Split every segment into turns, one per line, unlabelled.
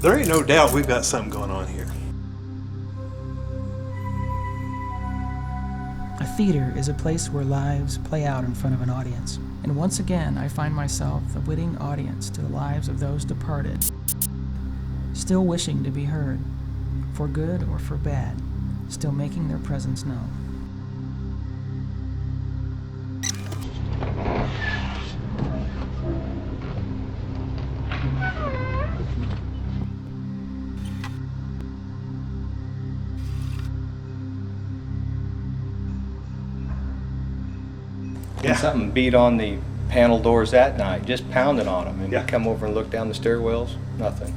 There ain't no doubt we've got something going on here.
A theater is a place where lives play out in front of an audience. And once again, I find myself the witting audience to the lives of those departed, still wishing to be heard, for good or for bad, still making their presence known.
And something beat on the panel doors that night, just pounding on them. And
Yeah.
we come over and look down the stairwells, nothing.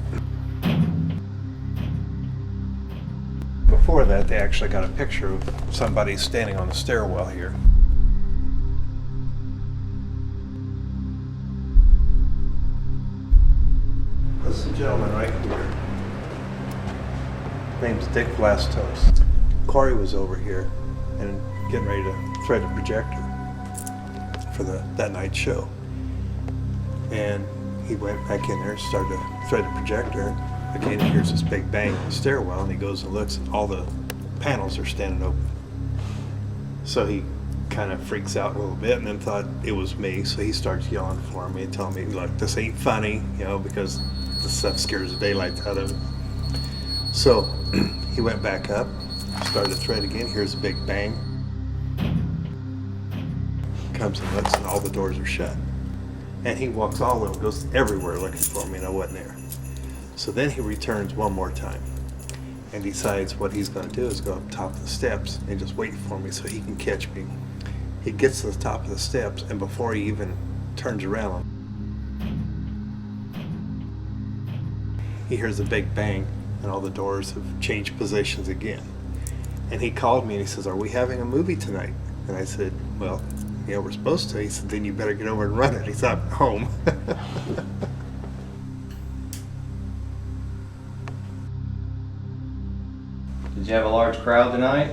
Before that, they actually got a picture of somebody standing on the stairwell here. This is a gentleman right here. Name's Dick Blastos. Corey was over here and getting ready to thread a projector for that night's show. And he went back in there and started to thread the projector. Again, he hears this big bang in the stairwell, and he goes and looks, and all the panels are standing open. So he kind of freaks out a little bit and then thought it was me, so he starts yelling for me and telling me, like, this ain't funny, you know, because this stuff scares the daylight out of him. So he went back up, started to thread again, hears a big bang. Comes and looks, and all the doors are shut. And he walks all over, goes everywhere looking for me, and I wasn't there. So then he returns one more time and decides what he's going to do is go up top of the steps and just wait for me so he can catch me. He gets to the top of the steps, and before he even turns around, he hears a big bang, and all the doors have changed positions again. And he called me and he says, "Are we having a movie tonight?" And I said, "Well, yeah, we're supposed to." He said, "Then you better get over and run it." He's not home.
Did you have a large crowd tonight?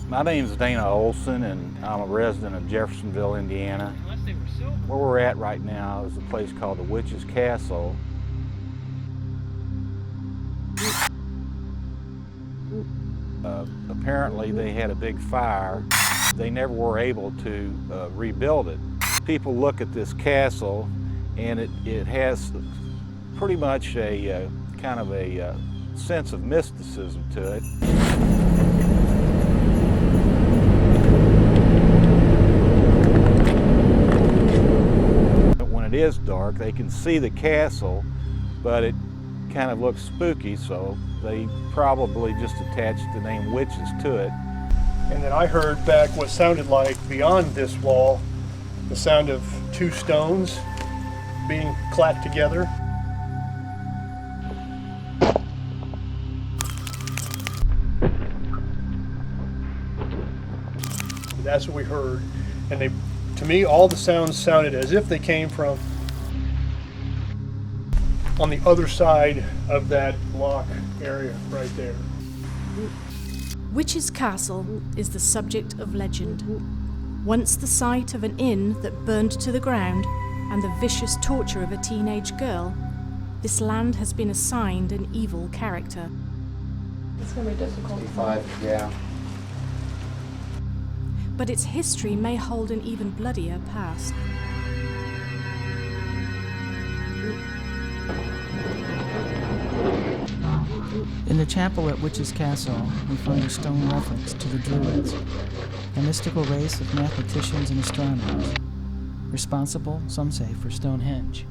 My name's Dana Olson, and I'm a resident of Jeffersonville, Indiana. Where we're at right now is a place called the Witch's Castle. Apparently they had a big fire. They never were able to rebuild it. People look at this castle and it has pretty much a kind of a sense of mysticism to it. When it is dark, they can see the castle, but kind of looks spooky, so they probably just attached the name Witches to it.
And then I heard back what sounded like beyond this wall, the sound of two stones being clapped together. That's what we heard. And to me, all the sounds sounded as if they came from on the other side of that block area right there.
Witch's Castle is the subject of legend. Once the site of an inn that burned to the ground and the vicious torture of a teenage girl, this land has been assigned an evil character.
It's gonna be difficult.
55, yeah.
But its history may hold an even bloodier past.
In the chapel at Witch's Castle, we find a stone reference to the Druids, a mystical race of mathematicians and astronomers, responsible, some say, for Stonehenge.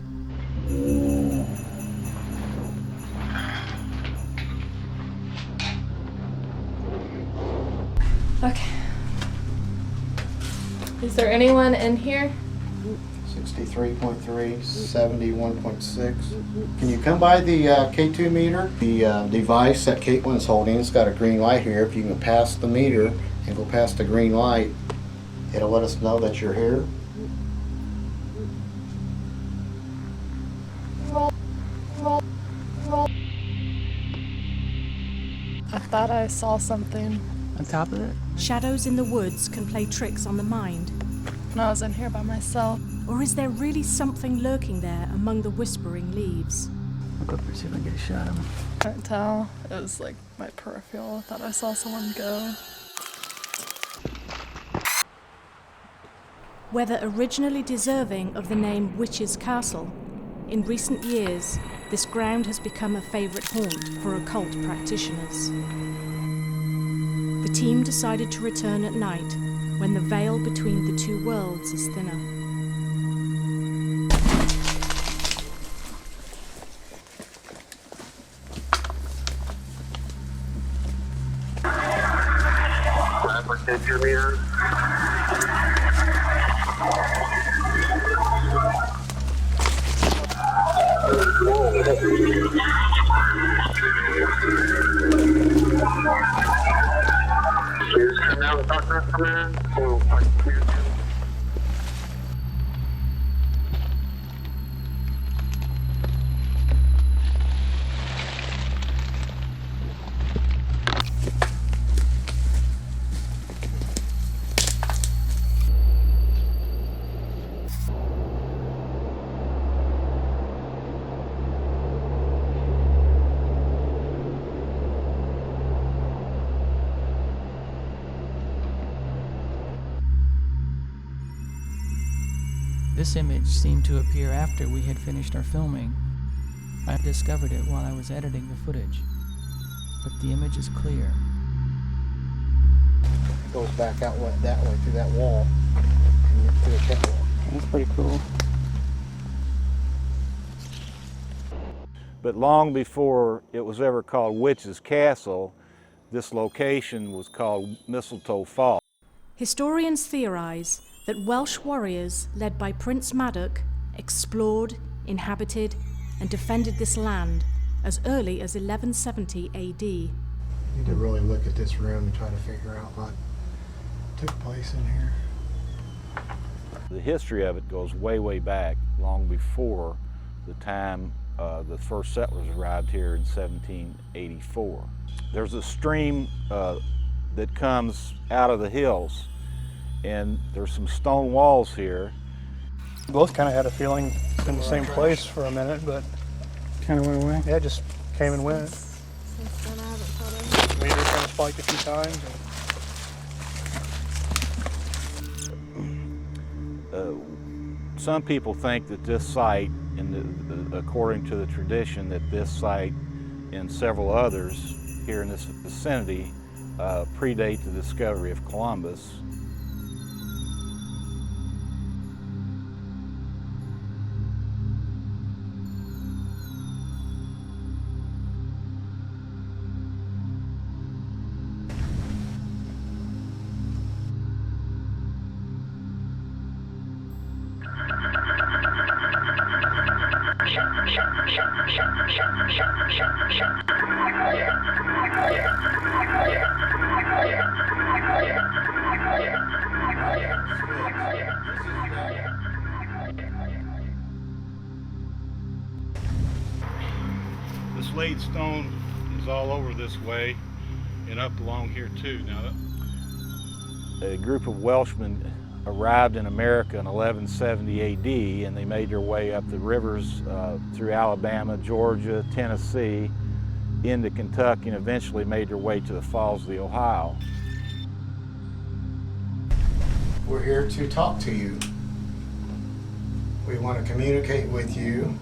Okay. Is there anyone in here?
63.3, 71.6. Can you come by the K2 meter? The device that Caitlin's holding, it's got a green light here. If you can pass the meter and go past the green light, it'll let us know that you're here.
I thought I saw something
On top of it,
Shadows in the woods can play tricks on the mind.
when I was in here by myself.
Or is there really something lurking there among the whispering leaves?
I'll go up there and see if I can get a shot of him.
Couldn't tell. It was like my peripheral. I thought I saw someone go.
Whether originally deserving of the name Witch's Castle, in recent years, this ground has become a favourite haunt for occult practitioners. The team decided to return at night, when the veil between the two worlds is thinner.
This image seemed to appear after we had finished our filming. I discovered it while I was editing the footage, but the image is clear.
It goes back out that way through that wall and get to the catwalk.
That's pretty cool.
But long before it was ever called Witch's Castle, this location was called Mistletoe Fall.
Historians theorise that Welsh warriors led by Prince Madoc explored, inhabited, and defended this land as early as 1170 AD.
You need to really look at this room and try to figure out what took place in here.
The history of it goes way, way back, long before the time the first settlers arrived here in 1784. There's a stream that comes out of the hills, and there's some stone walls here.
We both kind of had a feeling in the same place for a minute, but
Kind of went away.
yeah, it just came and went. Meter kind of spiked a few times.
Some people think that this site, according to the tradition, that this site and several others here in this vicinity predate the discovery of Columbus. This laid stone is all over this way and up along here too. Now, a group of Welshmen arrived in America in 1170 AD, and they made their way up the rivers through Alabama, Georgia, Tennessee, into Kentucky, and eventually made their way to the Falls of the Ohio.
We're here to talk to you. We want to communicate with you.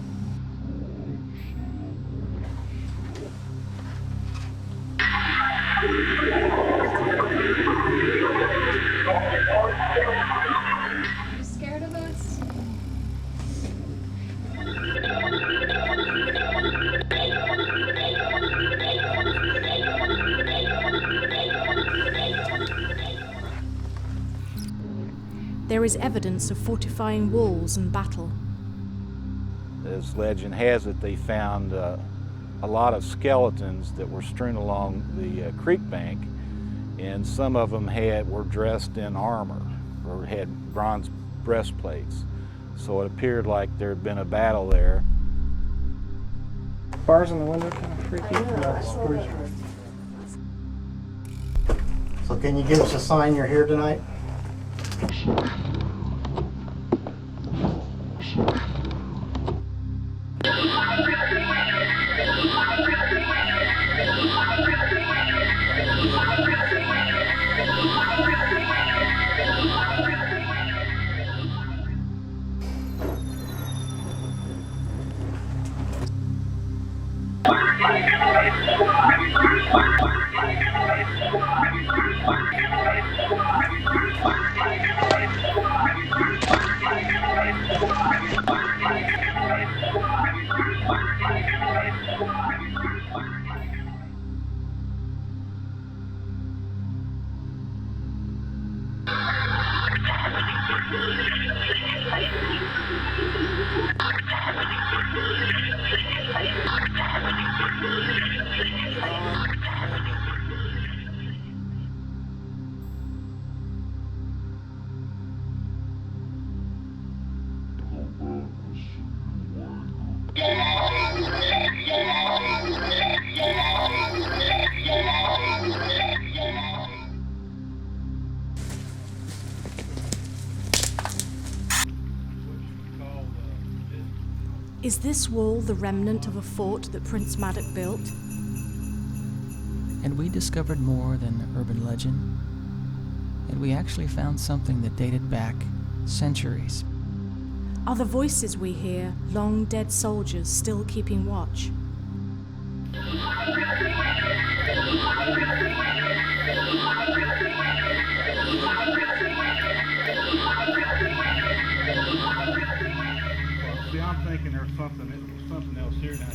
You scared of us?
There is evidence of fortifying walls and battle.
As legend has it, they found a lot of skeletons that were strewn along the creek bank, and some of them were dressed in armor or had bronze breastplates. So it appeared like there had been a battle there.
Bars in the window kind of freaky.
So can you give us a sign you're here tonight?
Is this wall the remnant of a fort that Prince Madoc built?
And we discovered more than urban legend. And we actually found something that dated back centuries.
Are the voices we hear long dead soldiers still keeping watch?
See, I'm thinking there's something else here now.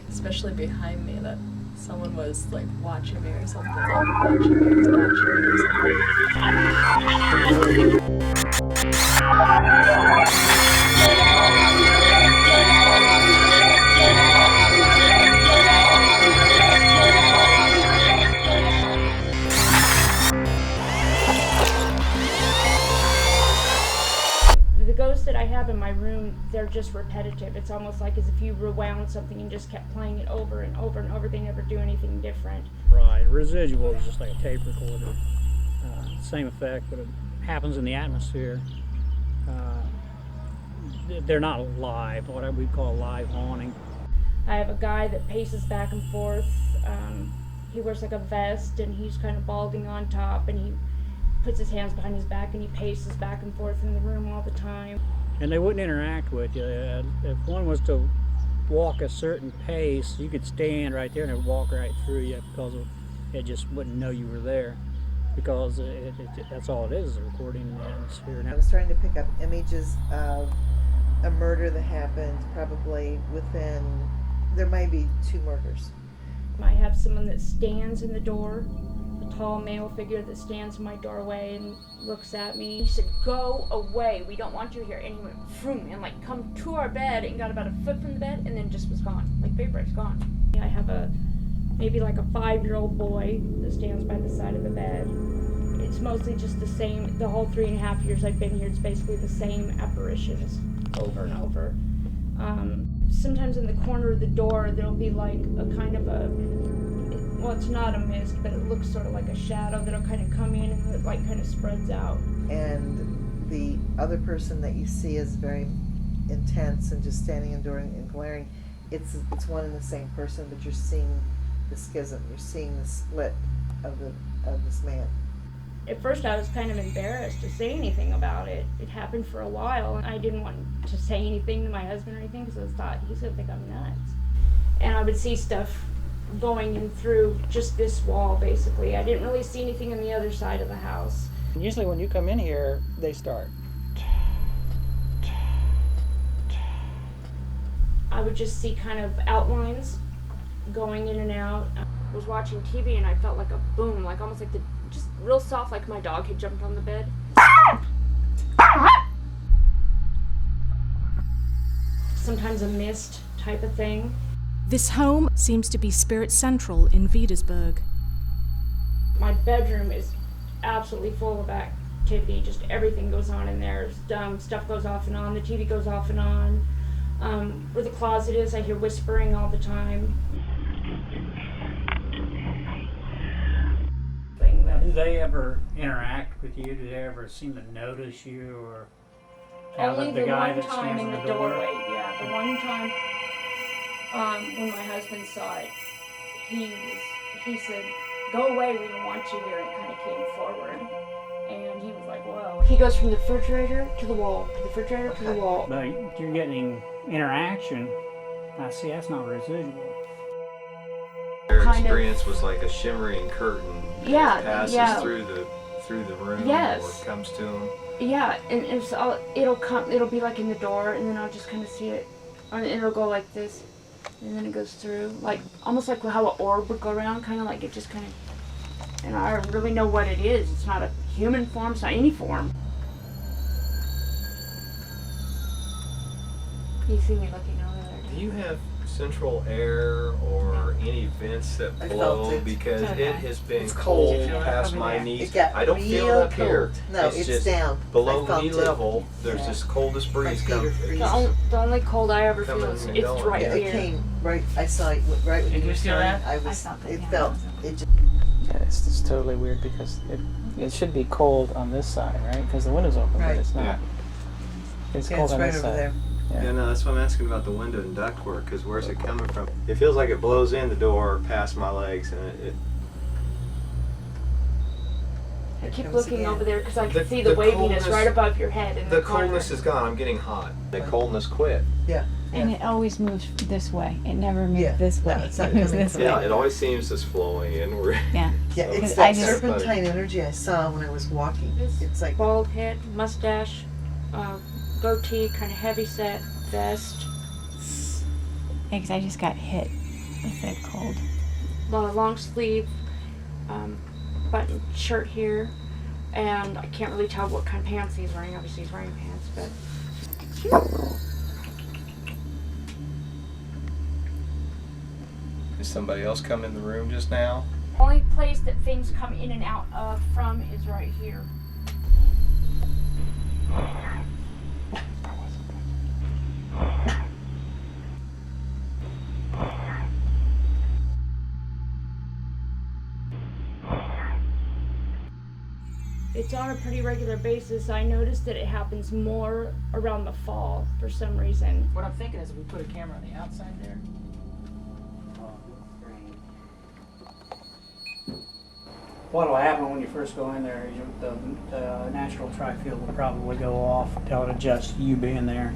Especially behind me, that someone was like watching me or something. Like watching me or
The ghosts that I have in my room, they're just repetitive. It's almost like as if you rewound something and just kept playing it over and over and over. They never do anything different.
Right, residual is just like a tape recorder. Same effect, but it happens in the atmosphere. They're not live, what we call live haunting.
I have a guy that paces back and forth. He wears like a vest and he's kind of balding on top, and he puts his hands behind his back and he paces back and forth in the room all the time.
And they wouldn't interact with you. If one was to walk a certain pace, you could stand right there and it would walk right through you because it just wouldn't know you were there, because that's all it is a recording in the atmosphere.
I was starting to pick up images of a murder that happened probably there may be 2 murders.
I have someone that stands in the door tall male figure that stands in my doorway and looks at me. He said, "Go away, we don't want you here." And he went vroom and like come to our bed and got about a foot from the bed and then just was gone. Like vaporized, gone. I have maybe like a 5-year-old boy that stands by the side of the bed. It's mostly just the same, the whole 3.5 years I've been here, it's basically the same apparitions over and over. Sometimes in the corner of the door, there'll be like a kind of well, it's not a mist, but it looks sort of like a shadow that'll kind of come in and it like kind of spreads out.
And the other person that you see is very intense and just standing and glaring. It's one and the same person, but you're seeing the schism. You're seeing the split of this man.
At first I was kind of embarrassed to say anything about it. It happened for a while and I didn't want to say anything to my husband or anything because I thought he's gonna think I'm nuts. And I would see stuff going in through just this wall basically. I didn't really see anything on the other side of the house.
Usually when you come in here, they start.
I would just see kind of outlines going in and out. I was watching TV and I felt like a boom, like almost like just real soft, like my dog had jumped on the bed. Sometimes a mist type of thing.
This home seems to be spirit central in Veedersburg.
My bedroom is absolutely full of activity. Just everything goes on in there. Stuff goes off and on. The TV goes off and on. Where the closet is, I hear whispering all the time.
Do they ever interact with you? Do they ever seem to notice you, or
Only
the guy
one
that
time
stands
in
in
the
the door?
doorway. Yeah, the one time when my husband saw it, he said, "Go away, we don't want you here," and kind of came forward. And he was like, "Whoa." He goes from the refrigerator to the wall, to the refrigerator to the wall.
But you're getting interaction. I see, that's not residual.
Their
Kind of-
experience was like a shimmering curtain.
Yeah,
It passes
yeah.
through the room,
Yes.
or it comes to them.
Yeah, and it'll be like in the door, and then I'll just kind of see it, and it'll go like this, and then it goes through, like almost like how an orb would go around, kind of like it just kind of, and I don't really know what it is. It's not a human form, it's not any form. You see me looking over there.
Do you have central air or any vents that
I
blow?
felt it.
Because
Okay.
it has been
It's cold.
cold
You feel it
past
coming
my
in.
knees.
It got
I don't feel
real
it up here.
cold. No, it's
just
down.
below
I felt
knee
it.
level. There's
Yeah.
this coldest breeze
My feet are
coming.
freezing.
The only cold I ever feel
Coming
is
and
it's
going.
right
Yeah,
here.
it came right. I saw it right when
Did
you
you
were
feel
starting.
that?
I was.
felt it,
It
yeah.
felt. It just.
Yeah, it's totally weird because it should be cold on this side, right? Because the window's open,
Right.
but it's not.
Yeah.
It's
Yeah,
cold
it's
on
right
this
over
side.
there.
Yeah.
Yeah, no, that's what I'm asking about the window and ductwork, because where's it coming from? It feels like it blows in the door past my legs, and it
I keep
comes
looking
again.
over there because I can
The-
see the
the
waviness
coldness-
right above your head in the
the
corner.
coldness is gone. I'm getting hot. The coldness quit.
Yeah.
And it always moves this way. It never moves
Yeah.
this way.
No, it's not
It moves
coming
this
from-
way.
Yeah, it always seems it's flowing inward.
Yeah.
Yeah,
So-
it's
Because
that
I just-
serpentine energy I saw when I was walking. It's like
Bald head, mustache, goatee, kind of heavy set, vest,
Yeah, 'cause I just got hit with the cold.
long sleeve, button shirt here, and I can't really tell what kind of pants he's wearing. Obviously he's wearing pants, but
Did somebody else come in the room just now?
only place that things come in and out of from is right here. It's on a pretty regular basis. I noticed that it happens more around the fall for some reason.
What I'm thinking is if we put a camera on the outside there.
What'll happen when you first go in there is the natural tri-field will probably go off until it adjusts to you being there.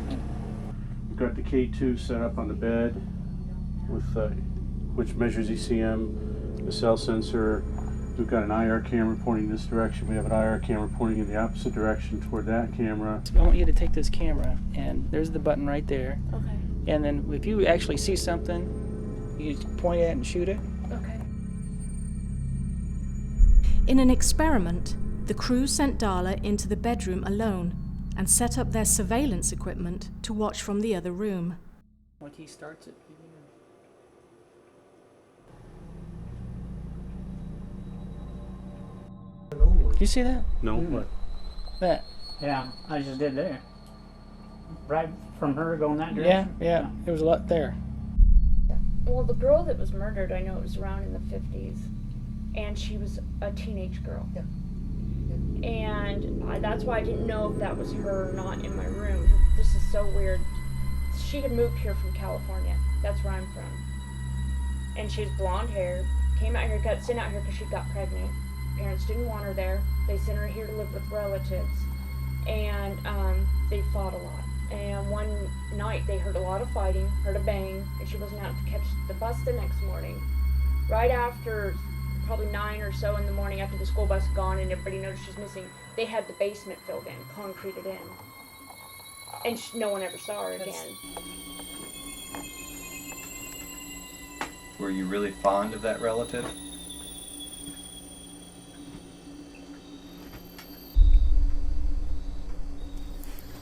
We've got the K2 set up on the bed with which measures ECM, the cell sensor. We've got an IR camera pointing this direction. We have an IR camera pointing in the opposite direction toward that camera.
I want you to take this camera, and there's the button right there.
Okay.
And then if you actually see something, you just point at it and shoot it.
Okay.
In an experiment, the crew sent Darla into the bedroom alone and set up their surveillance equipment to watch from the other room.
When he starts it. You see that?
No, what?
That.
Yeah, I just did there. Right from her going that direction?
Yeah. There was a lot there.
Well, the girl that was murdered, I know it was around in the 50s, and she was a teenage girl.
Yeah.
And that's why I didn't know if that was her or not in my room. This is so weird. She had moved here from California. That's where I'm from. And she was blonde hair, came out here, got sent out here because she got pregnant. Parents didn't want her there. They sent her here to live with relatives. And they fought a lot. And one night they heard a lot of fighting, heard a bang, and she wasn't out to catch the bus the next morning. Right after, probably 9 or so in the morning, after the school bus had gone and everybody noticed she's missing, they had the basement filled in, concreted in. And no one ever saw her again.
Were you really fond of that relative?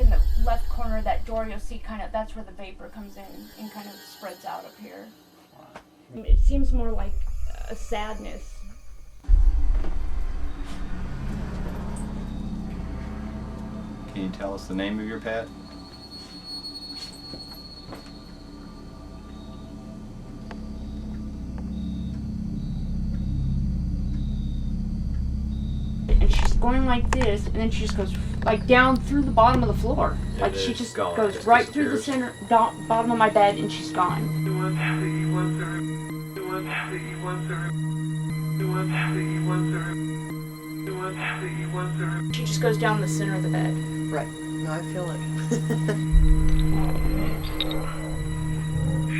In the left corner of that door, you'll see that's where the vapor comes in and kind of spreads out up here. It seems more like a sadness.
Can you tell us the name of your pet?
And she's going like this, and then she just goes like down through the bottom of the floor. Like she just goes right through the center, bottom of my bed, and she's gone. She just goes down the center of the bed.
Right. No, I feel it.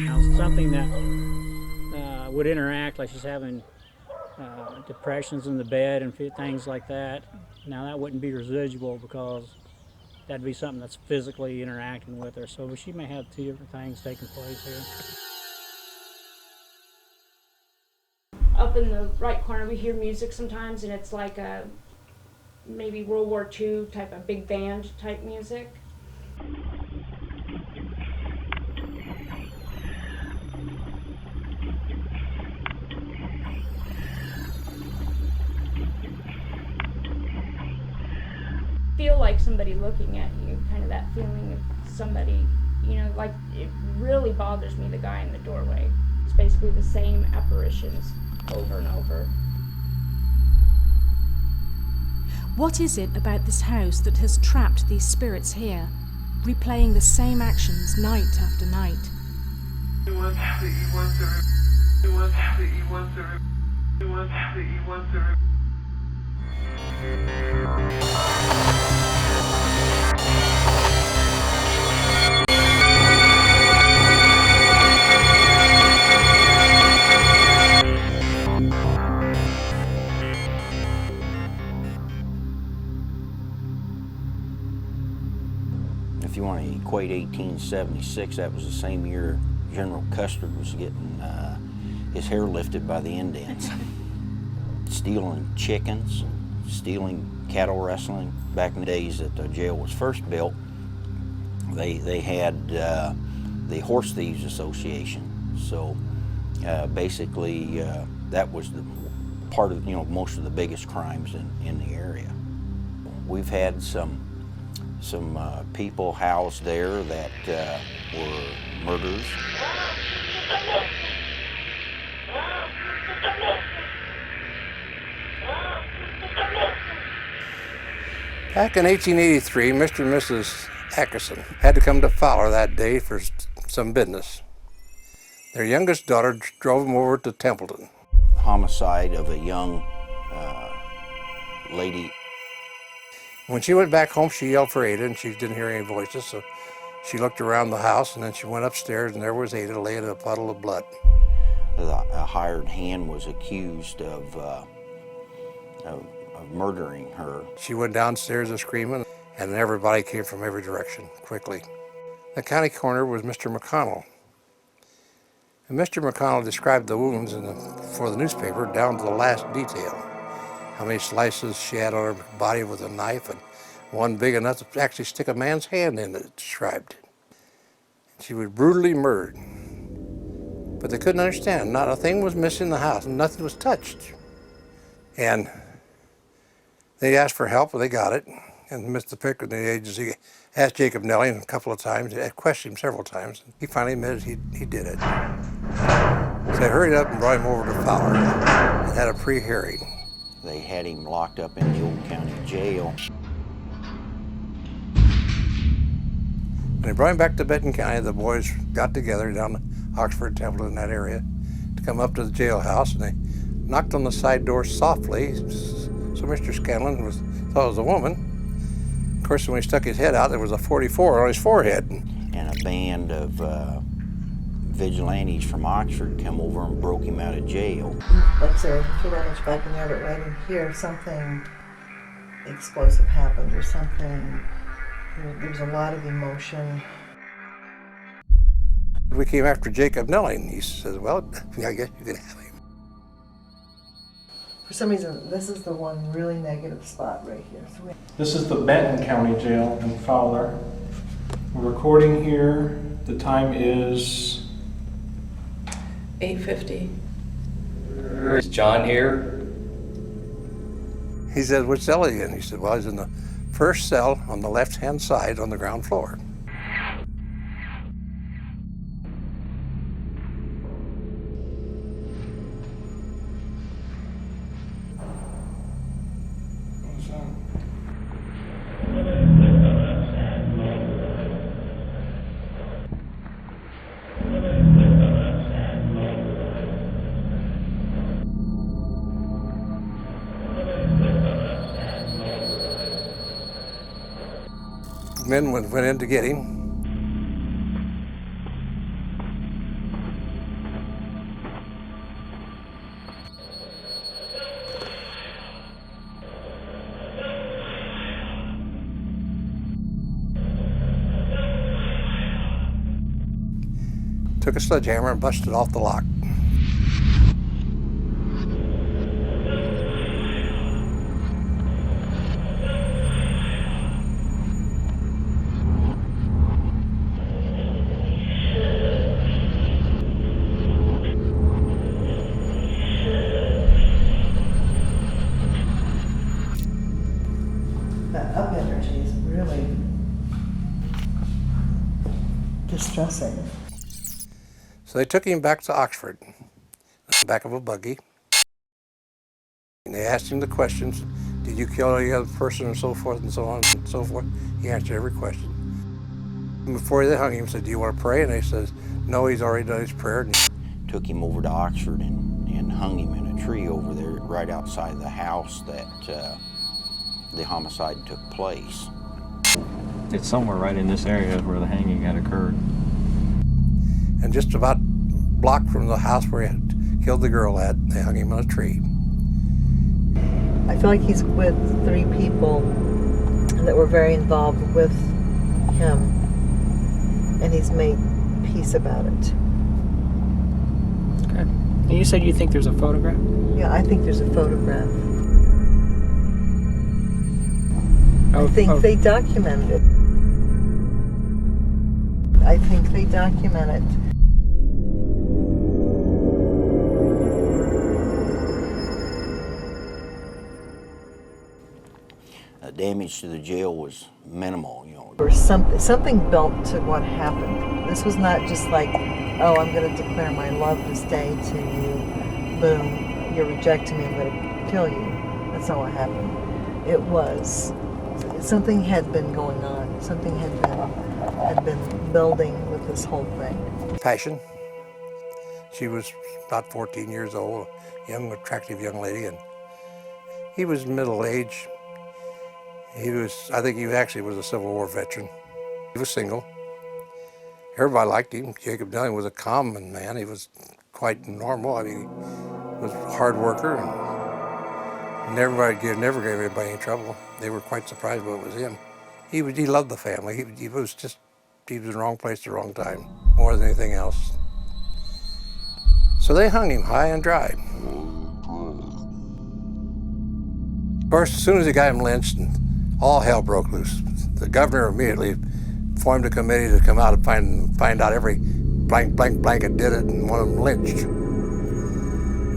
Now, something that would interact, like she's having depressions in the bed and things like that. Now that wouldn't be residual because that'd be something that's physically interacting with her. So she may have two different things taking place here.
Up in the right corner, we hear music sometimes, and it's like a maybe World War II type of big band type music. Feel like somebody looking at you, kind of that feeling of somebody, like it really bothers me, the guy in the doorway. It's basically the same apparitions over and over.
What is it about this house that has trapped these spirits here, replaying the same actions night after night?
If you want to equate 1876, that was the same year General Custer was getting his hair lifted by the Indians. Stealing chickens, stealing cattle rustling. Back in the days that the jail was first built, they had the Horse Thieves Association. So basically that was the part of, most of the biggest crimes in the area. We've had some people housed there that were murderers.
Back in 1883, Mr. and Mrs. Atkinson had to come to Fowler that day for some business. Their youngest daughter drove them over to Templeton.
Homicide of a young lady.
When she went back home, she yelled for Ada, and she didn't hear any voices, so she looked around the house, and then she went upstairs, and there was Ada laying in a puddle of blood.
A hired hand was accused of murdering her.
She went downstairs screaming, and everybody came from every direction quickly. The county coroner was Mr. McConnell. And Mr. McConnell described the wounds for the newspaper down to the last detail. how many slices she had on her body with a knife, and one big enough to actually stick a man's hand in it, described. She was brutally murdered. But they couldn't understand. Not a thing was missing in the house. Nothing was touched. And they asked for help, and they got it. And Mr. Pickard, the agency, asked Jacob Nelling a couple of times, questioned him several times. He finally admitted he did it. So they hurried up and brought him over to Fowler and had a pre-hearing.
They had him locked up in the old county jail.
When they brought him back to Benton County, the boys got together down to Oxford, Temple, in that area, to come up to the jailhouse, and they knocked on the side door softly, so Mr. Scanlon thought it was a woman. Of course, when he stuck his head out, there was a .44 on his forehead.
And a band of vigilantes from Oxford come over and broke him out of jail.
Like say, too much back in there, but right in here, something explosive happened or something. There's a lot of emotion.
We came after Jacob Nelling. He says, well, I guess you can have him.
For some reason, this is the one really negative spot right here.
This is the Benton County Jail in Fowler. We're recording here. The time is
8:50.
Is John here?
He said, which cell are you in? He said, well, he's in the first cell on the left-hand side on the ground floor. Men went in to get him. Took a sledgehammer and busted off the lock.
That up energy is really distressing.
So they took him back to Oxford, in the back of a buggy. And they asked him the questions, did you kill any other person, and so forth and so on and so forth. He answered every question. And before they hung him, said, do you want to pray? And they said, no, he's already done his prayer.
Took him over to Oxford and hung him in a tree over there right outside the house that the homicide took place.
It's somewhere right in this area where the hanging had occurred.
And just about blocked from the house where he had killed the girl at, they hung him on a tree.
I feel like he's with 3 people that were very involved with him, and he's made peace about it.
Okay. And you said you think there's a photograph?
Yeah, I think there's a photograph. I think they documented it. I think they document it.
Damage to the jail was minimal, you know.
Or something built to what happened. This was not just like, oh, I'm going to declare my love this day to you. Boom, you're rejecting me, I'm going to kill you. That's not what happened. It was, something had been going on. Something had been building with this whole thing.
Passion. She was about 14 years old, a young, attractive young lady, and he was middle-aged. I think he actually was a Civil War veteran. He was single. Everybody liked him. Jacob Nelling was a common man. He was quite normal. I mean, he was a hard worker, and never gave anybody any trouble. They were quite surprised when it was him. He loved the family. He was in the wrong place at the wrong time, more than anything else. So they hung him high and dry. Of course, as soon as he got him lynched, all hell broke loose. The governor immediately formed a committee to come out and find out every blank that did it and want them lynched.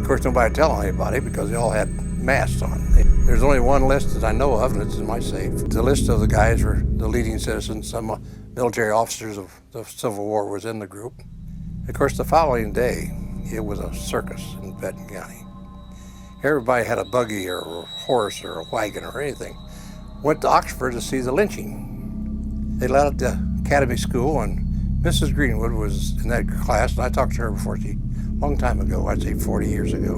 Of course, nobody telling anybody because they all had masks on. There's only one list that I know of, and it's in my safe. The list of the guys were the leading citizens. Some military officers of the Civil War was in the group. Of course, the following day, it was a circus in Benton County. Everybody had a buggy or a horse or a wagon or anything. Went to Oxford to see the lynching. They let out the academy school, and Mrs. Greenwood was in that class, and I talked to her before, a long time ago, I'd say 40 years ago.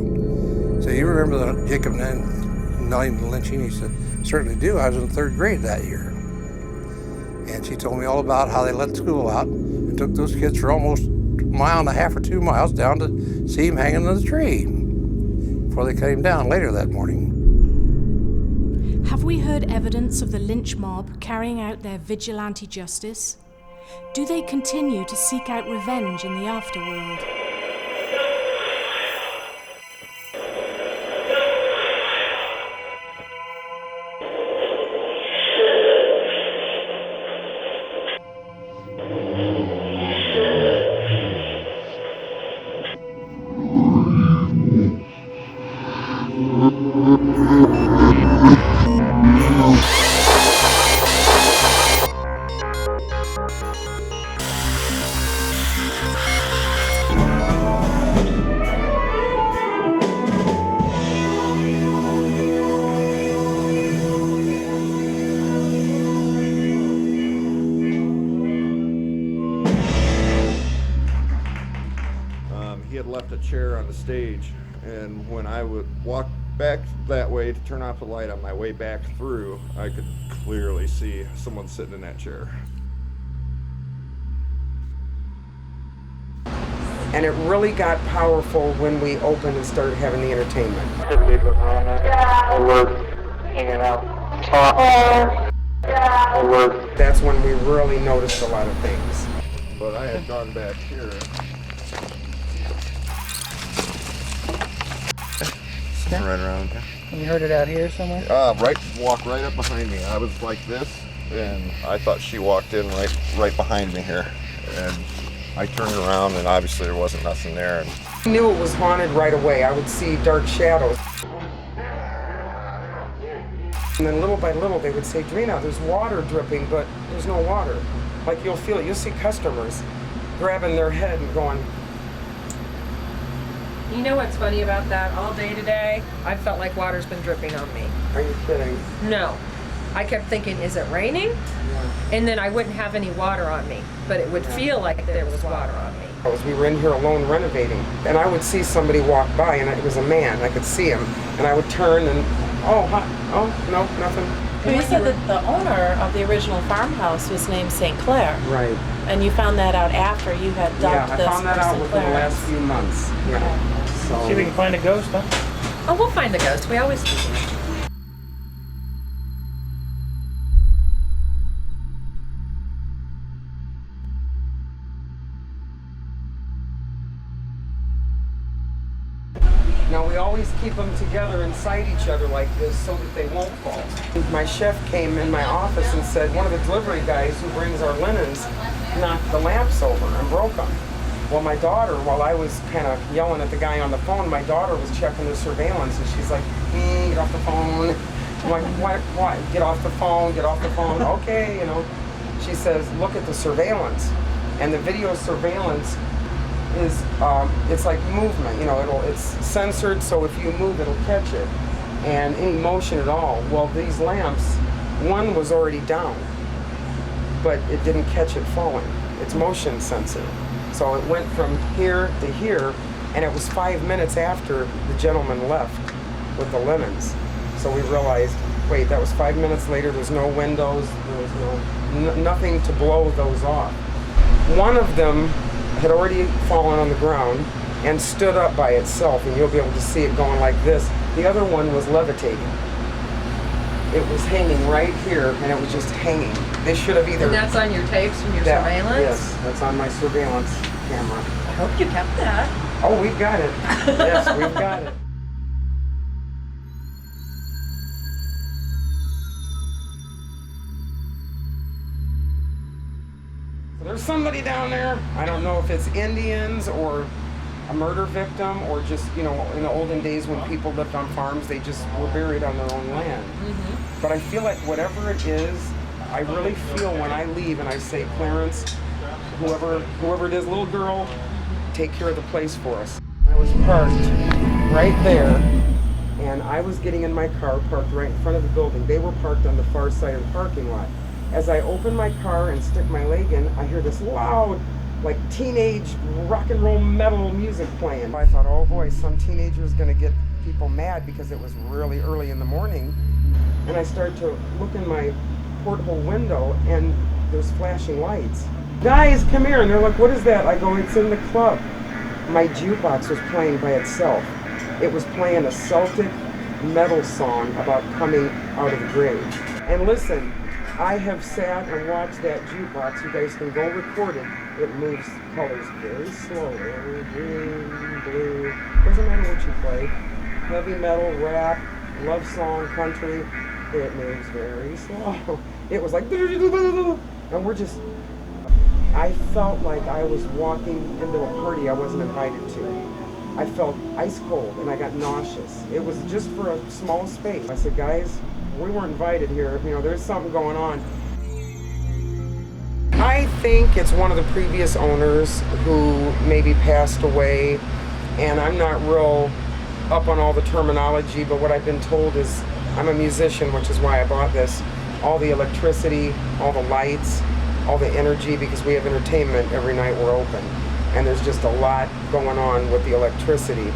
So you remember the Jacob Nelling lynching? He said, certainly do. I was in 3rd grade that year. And she told me all about how they let school out and took those kids for almost a mile and a half or 2 miles down to see him hanging in the tree before they cut him down later that morning.
Have we heard evidence of the lynch mob carrying out their vigilante justice? Do they continue to seek out revenge in the afterworld?
Left a chair on the stage, and when I would walk back that way to turn off the light on my way back through, I could clearly see someone sitting in that chair.
And it really got powerful when we opened and started having the entertainment. Hanging out. That's when we really noticed a lot of things.
But I had gone back here. Right around here.
You heard it out here somewhere?
Walk right up behind me. I was like this, and I thought she walked in right behind me here. And I turned around, and obviously there wasn't nothing there. And
I knew it was haunted right away. I would see dark shadows. And then little by little, they would say, Drena, there's water dripping, but there's no water. Like you'll feel it. You'll see customers grabbing their head and going,
you know what's funny about that? All day today, I felt like water's been dripping on me.
Are you kidding?
No. I kept thinking, is it raining? Yeah. And then I wouldn't have any water on me, but it would feel like there was water on me.
We were in here alone renovating, and I would see somebody walk by, and it was a man. I could see him, and I would turn and, oh, hi. Oh, no, nothing.
Well, you said that the owner of the original farmhouse was named St. Clair.
Right.
And you found that out after you had dubbed this
I found that out within the last few months. Yeah. So.
See if we can find a ghost, huh?
Oh, we'll find the ghost. We always do.
Now we always keep them together inside each other like this so that they won't fall. My chef came in my office and said one of the delivery guys who brings our linens knocked the lamps over and broke them. Well, my daughter, while I was kind of yelling at the guy on the phone, my daughter was checking the surveillance, and she's like, get off the phone. I'm like, what? Get off the phone, get off the phone. Okay, you know. She says, look at the surveillance. And the video surveillance is, it's like movement, you know, it's censored, so if you move, it'll catch it. And any motion at all. Well, these lamps, one was already down, but it didn't catch it falling. It's motion censored. So it went from here to here, and it was 5 minutes after the gentleman left with the linens. So we realized, wait, that was 5 minutes later, there's no windows, there was nothing to blow those off. One of them had already fallen on the ground and stood up by itself, and you'll be able to see it going like this. The other one was levitating. It was hanging right here, and it was just hanging. They should have either...
And that's on your tapes from your surveillance?
Yes, that's on my surveillance camera.
I hope you kept that.
Oh, we've got it. Yes, we've got it. There's somebody down there. I don't know if it's Indians or a murder victim or just, you know, in the olden days when people lived on farms, they just were buried on their own land. But I feel like whatever it is, I really feel when I leave and I say, Clarence, whoever it is, little girl, take care of the place for us. I was parked right there, and I was getting in my car, parked right in front of the building. They were parked on the far side of the parking lot. As I open my car and stick my leg in, I hear this loud, like teenage rock and roll metal music playing. I thought, oh boy, some teenager's gonna get people mad because it was really early in the morning. And I started to look in my porthole window and there's flashing lights. Guys, come here. And they're like, what is that? I go, it's in the club. My jukebox was playing by itself. It was playing a Celtic metal song about coming out of the grave. And listen, I have sat and watched that jukebox. You guys can go record it. It moves colors very slowly. Green, blue, doesn't matter what you play. Heavy metal, rap, love song, country. It moves very slow. It was like, and we're just, I felt like I was walking into a party I wasn't invited to. I felt ice cold and I got nauseous. It was just for a small space. I said, guys, we weren't invited here. You know, there's something going on. I think it's one of the previous owners who maybe passed away, and I'm not real up on all the terminology, but what I've been told is I'm a musician, which is why I bought this. All the electricity, all the lights, all the energy, because we have entertainment every night we're open. And there's just a lot going on with the electricity.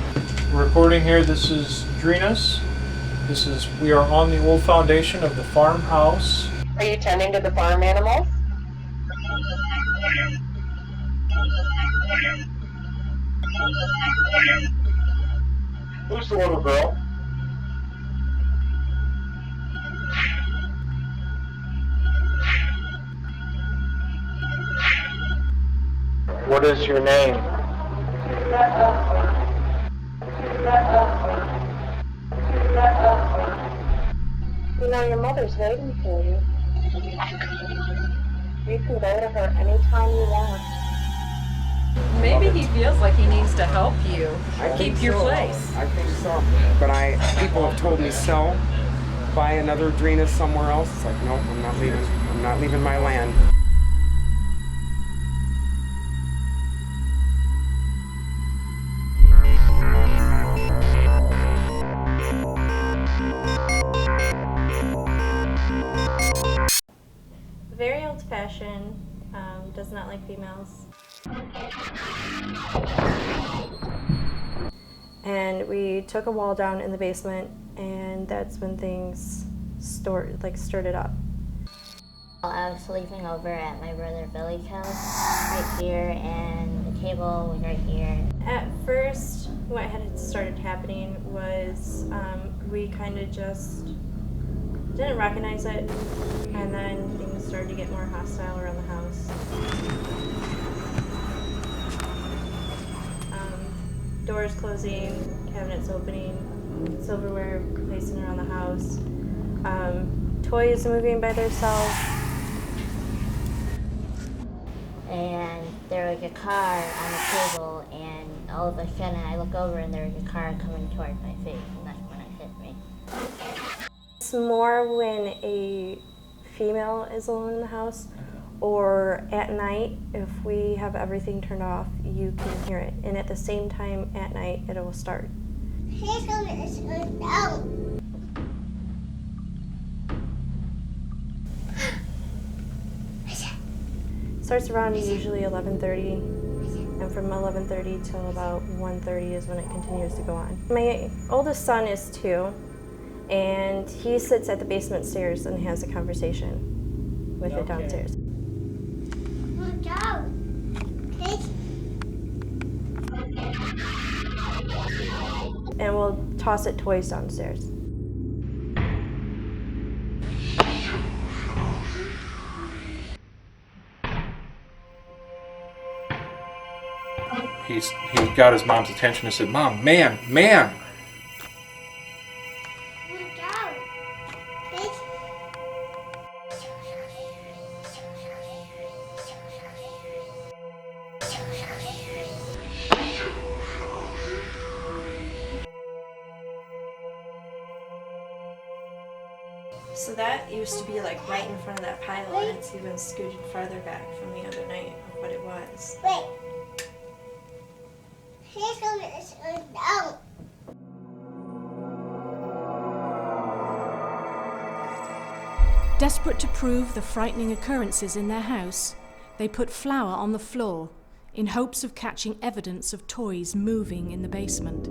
We're recording here, this is Drena's. We are on the old foundation of the farmhouse.
Are you tending to the farm animals?
Who's the little girl? What is your name?
You know, your mother's waiting for you. You can go to her anytime you want.
Maybe he feels like he needs to help you
Keep
your place.
I think so. But people have told me sell, buy another Drena somewhere else. It's like, nope, I'm not leaving. I'm not leaving my land.
Very old-fashioned, does not like females. And we took a wall down in the basement, and that's when things stirred it up.
I was sleeping over at my brother Billy's house, right here, and the table was right here.
At first, what had started happening was we kind of just didn't recognize it, and then things started to get more hostile around the house. Doors closing, cabinets opening, silverware placing around the house, toys moving by themselves.
And there was a car on the table, and all of a sudden I look over and there was a car coming towards my face, and that's when it hit me.
It's more when a female is alone in the house, or at night, if we have everything turned off, you can hear it. And at the same time at night, it will start. Starts around usually 11:30, and from 11:30 till about 1:30 is when it continues to go on. My oldest son is 2, and he sits at the basement stairs and has a conversation with it downstairs. And we'll toss it toys downstairs.
He got his mom's attention and said, "Mom, man!"
So that used to be like right in front of that pile, and it's even scooted farther back from the other night of what it was.
Wait. Here's down.
Desperate to prove the frightening occurrences in their house, they put flour on the floor in hopes of catching evidence of toys moving in the basement.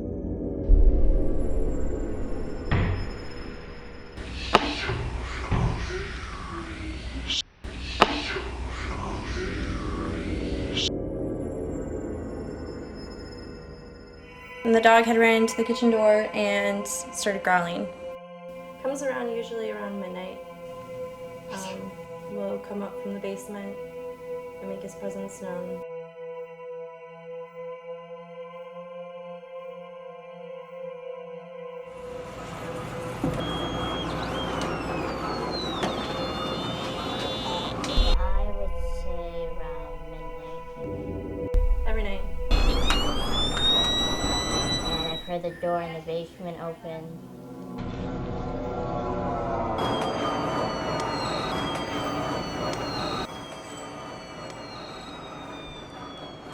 And the dog had ran into the kitchen door and started growling. Comes around usually around midnight. Will come up from the basement and make his presence known.
I would say around midnight.
Every night.
And I've heard the door in the basement open.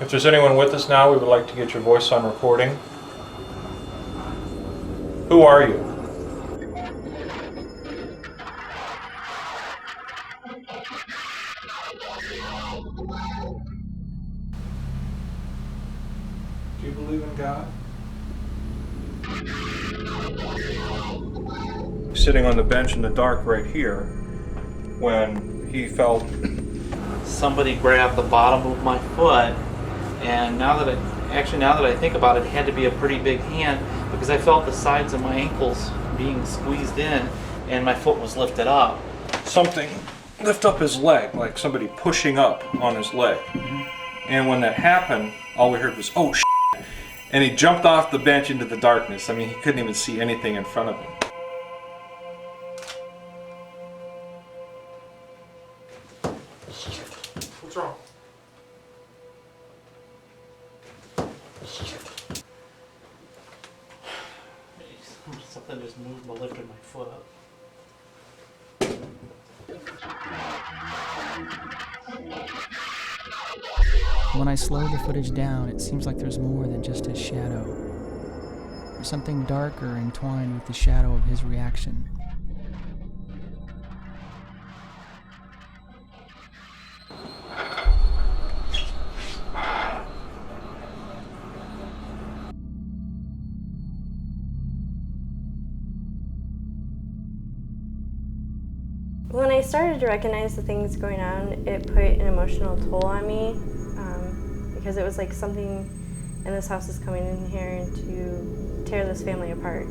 If there's anyone with us now, we would like to get your voice on recording. Who are you? Do you believe in God? Sitting on the bench in the dark right here when he felt
somebody grabbed the bottom of my foot, and now that I think about it, it had to be a pretty big hand because I felt the sides of my ankles being squeezed in and my foot was lifted up.
something lift up his leg, like somebody pushing up on his leg. And when that happened, all we heard was, "Oh shit!" And he jumped off the bench into the darkness. I mean, he couldn't even see anything in front of him.
What's wrong? Something just moved and lifted my foot up.
When I slow the footage down, it seems like there's more than just his shadow. There's something darker entwined with the shadow of his reaction.
When I started to recognize the things going on, it put an emotional toll on me because it was like something in this house is coming in here to tear this family apart,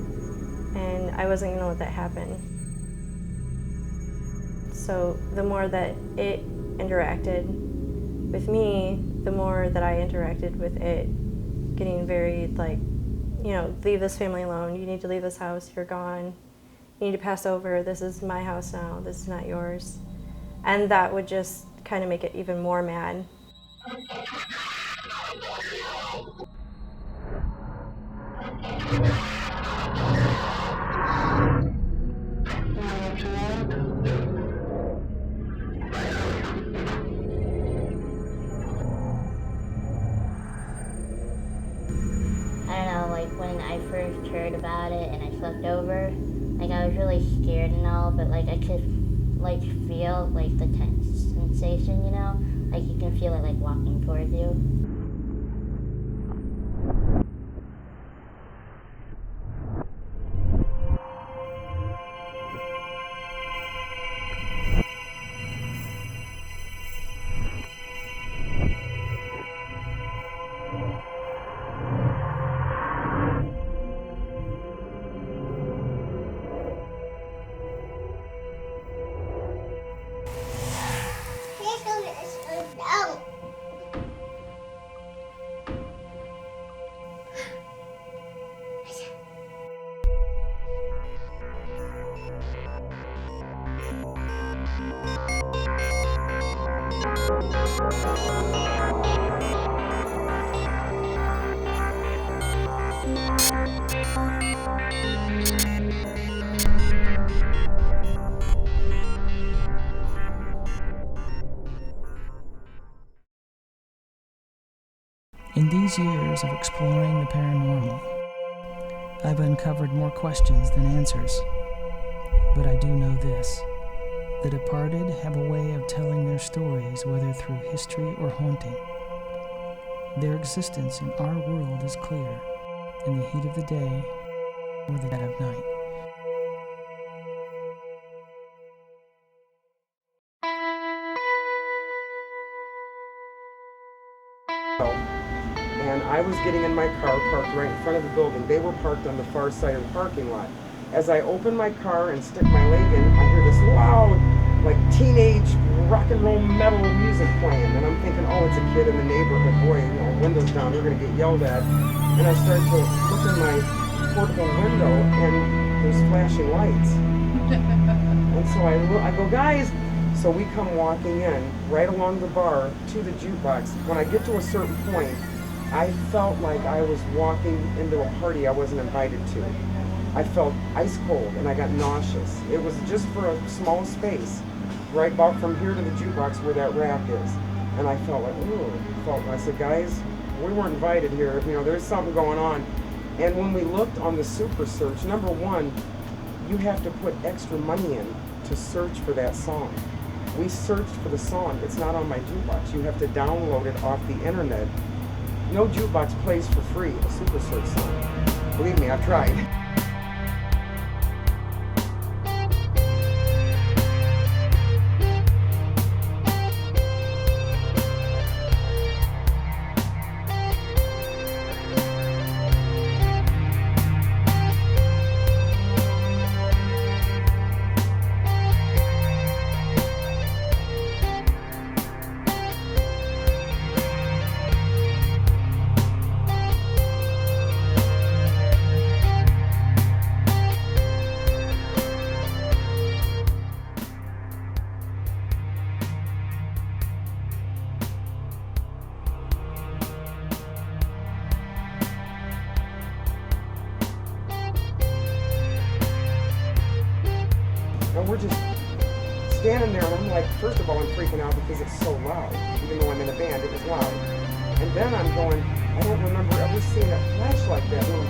and I wasn't going to let that happen. So the more that it interacted with me, the more that I interacted with it, getting very like, you know, leave this family alone, you need to leave this house, you're gone. You need to pass over, this is my house now, this is not yours. And that would just kind of make it even more mad.
I don't know, like when I first heard about it and I slept over, like I was really scared and all, but like I could like feel like the tense sensation, you know? Like you can feel it like walking towards you.
In these years of exploring the paranormal, I've uncovered more questions than answers. But I do know this: the departed have a way of telling their stories, whether through history or haunting. Their existence in our world is clear, in the heat of the day or the dead of night.
And I was getting in my car parked right in front of the building. They were parked on the far side of the parking lot. As I open my car and stick my leg in, I hear this loud, like teenage rock and roll metal music playing. And I'm thinking, oh, it's a kid in the neighborhood. Boy, you know, windows down, they're gonna get yelled at. And I start to look in my portable window and there's flashing lights. And so I go, guys. So we come walking in right along the bar to the jukebox. When I get to a certain point, I felt like I was walking into a party I wasn't invited to. I felt ice cold and I got nauseous. It was just for a small space, right about from here to the jukebox where that rack is. And I felt like, ooh, I said, guys, we weren't invited here. You know, there's something going on. And when we looked on the super search, number one, you have to put extra money in to search for that song. We searched for the song. It's not on my jukebox. You have to download it off the internet. No jukebox plays for free a super search song. Believe me, I've tried. And we're just standing there, and I'm like, first of all, I'm freaking out because it's so loud. Even though I'm in a band, it was loud. And then I'm going, I don't remember ever seeing a flash like that. We're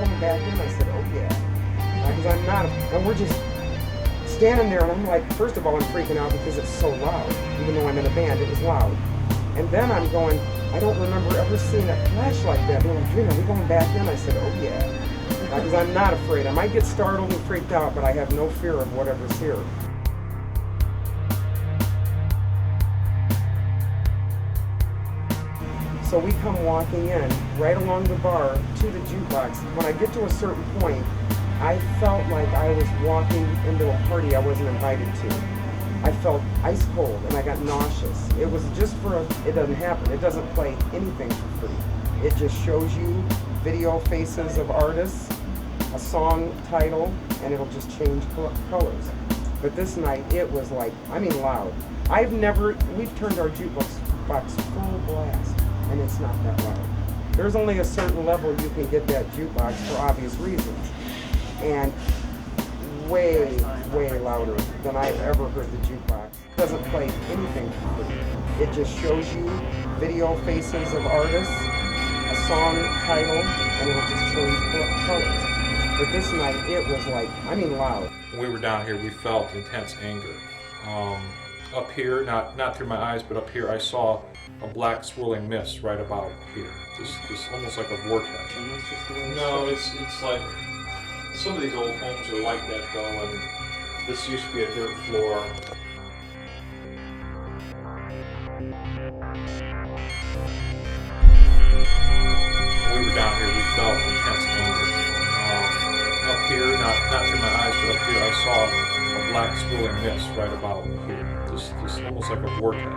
going back in. I said, oh yeah. Because I'm not, and we're just standing there, and I'm like, first of all, I'm freaking out because it's so loud. Even though I'm in a band, it was loud. And then I'm going, I don't remember ever seeing a flash like that. They're like, Drena, we're going back in. I said, oh yeah. Because I'm not afraid. I might get startled and freaked out, but I have no fear of whatever's here. So we come walking in right along the bar to the jukebox. When I get to a certain point, I felt like I was walking into a party I wasn't invited to. I felt ice cold and I got nauseous. It was just it doesn't happen. It doesn't play anything for free. It just shows you video faces of artists, a song title, and it'll just change colors. But this night, it was like, I mean loud. We've turned our jukebox full blast, and it's not that loud. There's only a certain level you can get that jukebox for obvious reasons. And way, way louder than I've ever heard the jukebox. It doesn't play anything for free. It just shows you video faces of artists, a song title, and it'll just change colors. But this night, it was like, I mean loud.
When we were down here, we felt intense anger. Up here, not through my eyes, but up here, I saw a black swirling mist right about here. Just almost like a vortex. No, it's like, some of these old homes are like that though, and this used to be a dirt floor. When we were down here, we felt intense anger. Up here, not through my eyes, but up here, I saw a black swirling mist right about here. Just almost like a vortex.